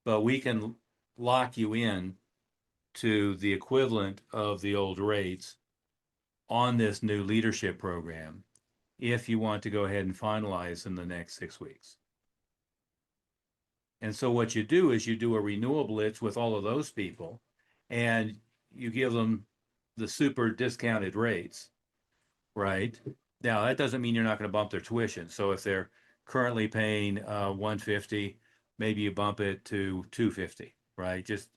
but we can lock you in to the equivalent of the old rates on this new leadership program if you want to go ahead and finalize in the next 6 weeks. And so what you do is you do a renewal blitz with all of those people and you give them the super discounted rates, right? Now, that doesn't mean you're not going to bump their tuition. So if they're currently paying 150, maybe you bump it to 250, right? Just,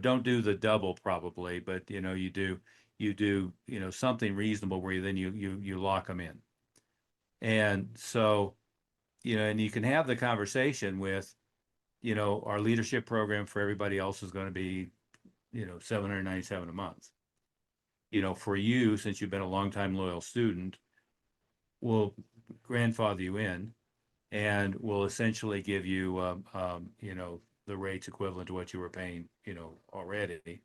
don't do the double probably, but you do something reasonable where you lock them in. And so, and you can have the conversation with, our leadership program for everybody else is going to be, 797 a month. For you, since you've been a longtime loyal student, we'll grandfather you in and we'll essentially give you, the rates equivalent to what you were paying, already.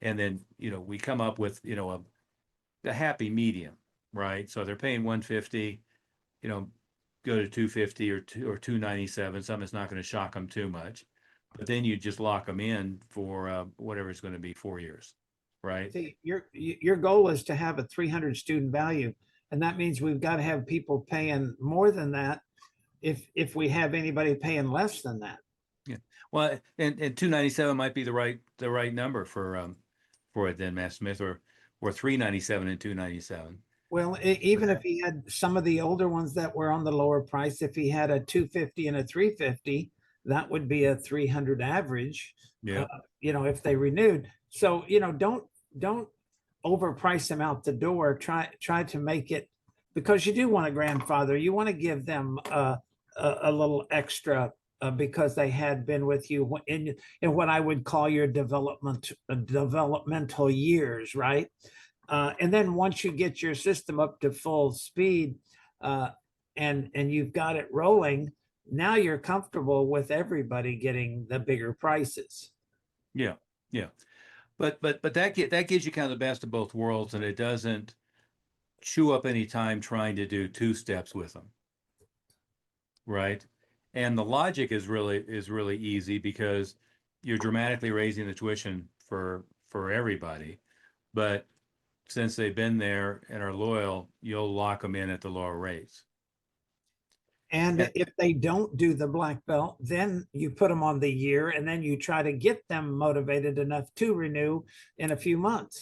And then, we come up with, a happy medium, right? So they're paying 150, go to 250 or 297, something that's not going to shock them too much. But then you just lock them in for whatever it's going to be, 4 years, right? See, your goal is to have a 300 student value, and that means we've got to have people paying more than that if we have anybody paying less than that. Yeah. Well, and 297 might be the right number for it then, Matt Smith, or 397 and 297. Well, even if he had some of the older ones that were on the lower price, if he had a 250 and a 350, that would be a 300 average. Yeah. If they renewed. So, don't overprice them out the door. Try to make it, because you do want a grandfather. You want to give them a little extra because they had been with you in what I would call your developmental years, right? And then once you get your system up to full speed, and you've got it rolling, now you're comfortable with everybody getting the bigger prices. Yeah. Yeah. But that gives you kind of the best of both worlds, and it doesn't chew up any time trying to do two steps with them, right? And the logic is really easy because you're dramatically raising the tuition for everybody, but since they've been there and are loyal, you'll lock them in at the lower rates. And And if they don't do the black belt, then you put them on the year and then you try to get them motivated enough to renew in a few months.